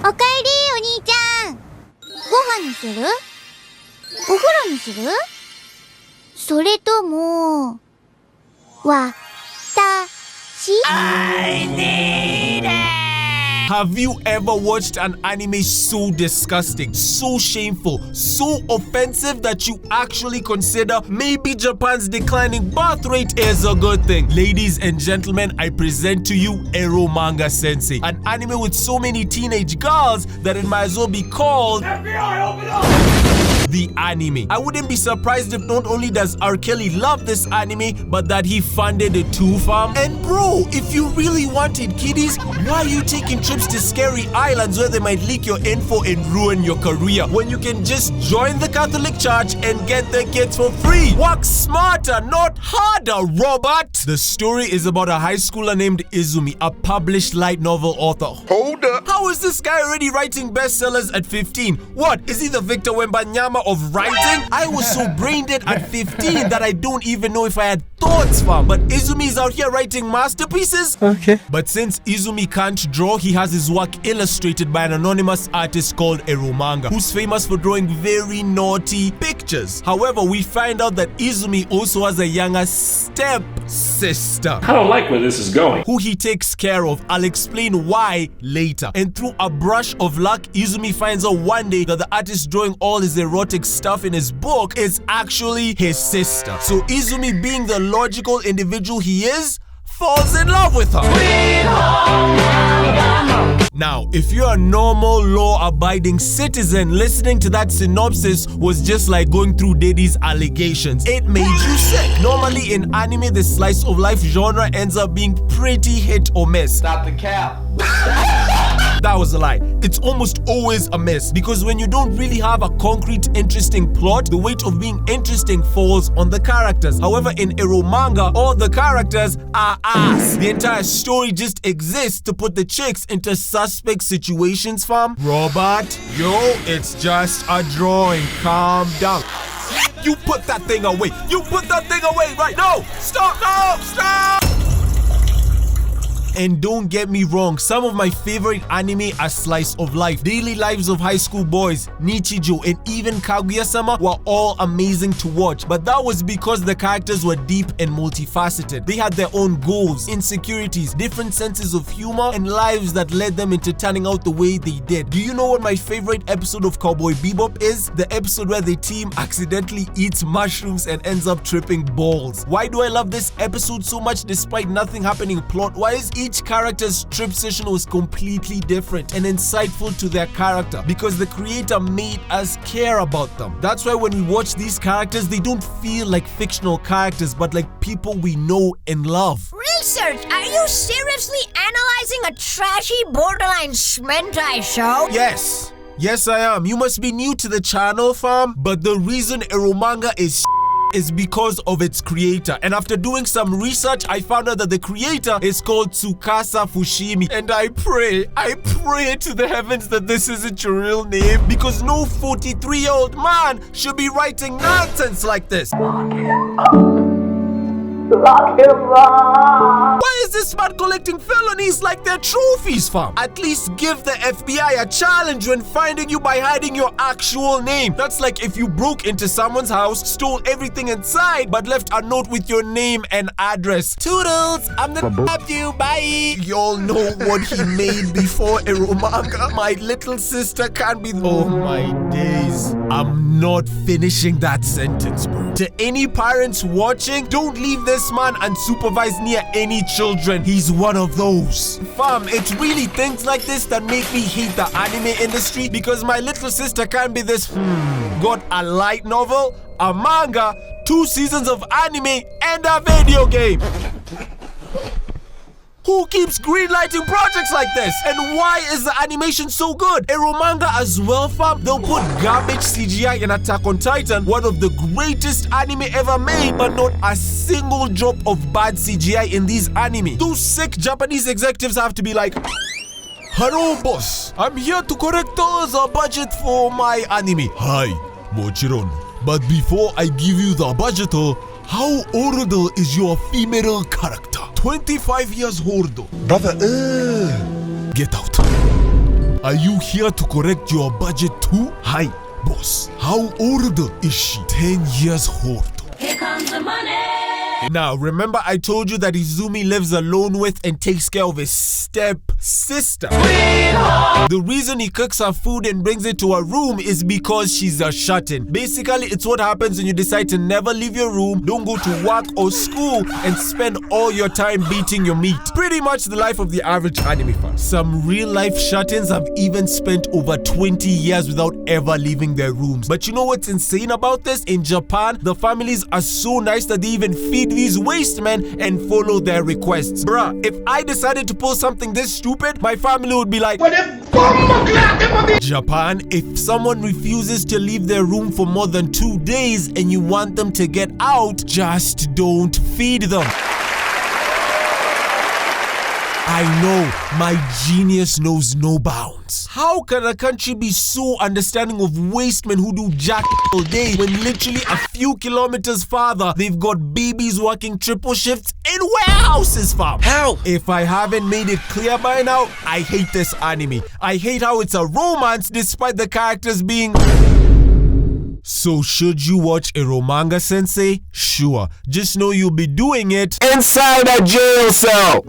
おかえりお兄ちゃん。ご飯にする？お風呂にする？それとも、わたし？ I need it! Have you ever watched an anime so disgusting, so shameful, so offensive that you actually consider maybe Japan's declining birth rate is a good thing? Ladies and gentlemen, I present to you Eromanga Sensei, an anime with so many teenage girls that it might as well be called FBI, open up! The anime. I wouldn't be surprised if not only does R. Kelly love this anime, but that he funded it too, fam. And bro, if you really wanted kiddies, why are you taking trips to scary islands where they might leak your info and ruin your career when you can just join the Catholic Church and get the kids for free? Work smarter, not harder, Robert! The story is about a high schooler named Izumi, a published light novel author. Hold up! How is this guy already writing bestsellers at 15? What, is he the Victor Wembanyama of writing? I was so brain dead at 15 that I don't even know if I had thoughts, fam. But Izumi is out here writing masterpieces? Okay. But since Izumi can't draw, he has his work illustrated by an anonymous artist called Eromanga, who's famous for drawing very naughty pictures. However, we find out that Izumi also has a younger step-sister. I don't like where this is going. Who he takes care of. I'll explain why later. And through a brush of luck, Izumi finds out one day that the artist drawing all his erotic stuff in his book is actually his sister. So Izumi, being the logical individual he is, falls in love with her. Now, if you're a normal, law-abiding citizen, listening to that synopsis was just like going through Diddy's allegations. It made you sick. Normally in anime, the slice of life genre ends up being pretty hit or miss. Stop the cap. That was a lie. It's almost always a miss because when you don't really have a concrete, interesting plot, the weight of being interesting falls on the characters. However, in Eromanga, all the characters are ass. The entire story just exists to put the chicks into suspect situations, fam. Robert, yo, it's just a drawing. Calm down. You put that thing away. You put that thing away right now. Stop, no, stop. And don't get me wrong, some of my favorite anime are slice of life. Daily lives of high school boys, Nichijou, and even Kaguya-sama were all amazing to watch. But that was because the characters were deep and multifaceted. They had their own goals, insecurities, different senses of humor, and lives that led them into turning out the way they did. Do you know what my favorite episode of Cowboy Bebop is? The episode where the team accidentally eats mushrooms and ends up tripping balls. Why do I love this episode so much despite nothing happening plot-wise? Each character's trip session was completely different and insightful to their character because the creator made us care about them. That's why when we watch these characters, they don't feel like fictional characters but like people we know and love. Research! Are you seriously analyzing a trashy borderline Shmentai show? Yes. Yes, I am. You must be new to the channel, fam. But the reason Eromanga is because of its creator. And after doing some research, I found out that the creator is called Tsukasa Fushimi. And I pray to the heavens that this isn't your real name because no 43-year-old man should be writing nonsense like this. Lock him up! Why is this man collecting felonies like they're trophies, fam? At least give the FBI a challenge when finding you by hiding your actual name. That's like if you broke into someone's house, stole everything inside, but left a note with your name and address. Toodles, I'm gonna help you, bye! Y'all know what he made before Eromanga. My little sister can't be— oh my days. I'm not finishing that sentence, bro. To any parents watching, don't leave this man unsupervised near any children. He's one of those. Fam, it's really things like this that make me hate the anime industry because my little sister can't be this got a light novel, a manga, 2 seasons of anime, and a video game. Who keeps greenlighting projects like this? And why is the animation so good? Eromanga as well, fam. They'll put garbage CGI in Attack on Titan, one of the greatest anime ever made, but not a single drop of bad CGI in these anime. Those sick Japanese executives have to be like, hello boss, I'm here to correct the budget for my anime. Hi, mochiron. But before I give you the budget, how old is your female character? 25 years old. Brother, Get out. Are you here to correct your budget too? Hi, boss. How old is she? 10 years old. Here comes the money. Now, remember I told you that Izumi lives alone with and takes care of his step-sister. The reason he cooks her food and brings it to her room is because she's a shut-in. Basically, it's what happens when you decide to never leave your room, don't go to work or school, and spend all your time beating your meat. Pretty much the life of the average anime fan. Some real-life shut-ins have even spent over 20 years without ever leaving their rooms. But you know what's insane about this? In Japan, the families are so nice that they even feed these waste men and follow their requests. Bruh, if I decided to post something this stupid, my family would be like, Japan, if someone refuses to leave their room for more than 2 days and you want them to get out, just don't feed them. I know, my genius knows no bounds. How can a country be so understanding of waste men who do jack all day when literally a few kilometers farther, they've got babies working triple shifts in warehouses, fam? How? If I haven't made it clear by now, I hate this anime. I hate how it's a romance despite the characters being... So should you watch Eromanga Sensei? Sure. Just know you'll be doing it Inside a jail cell.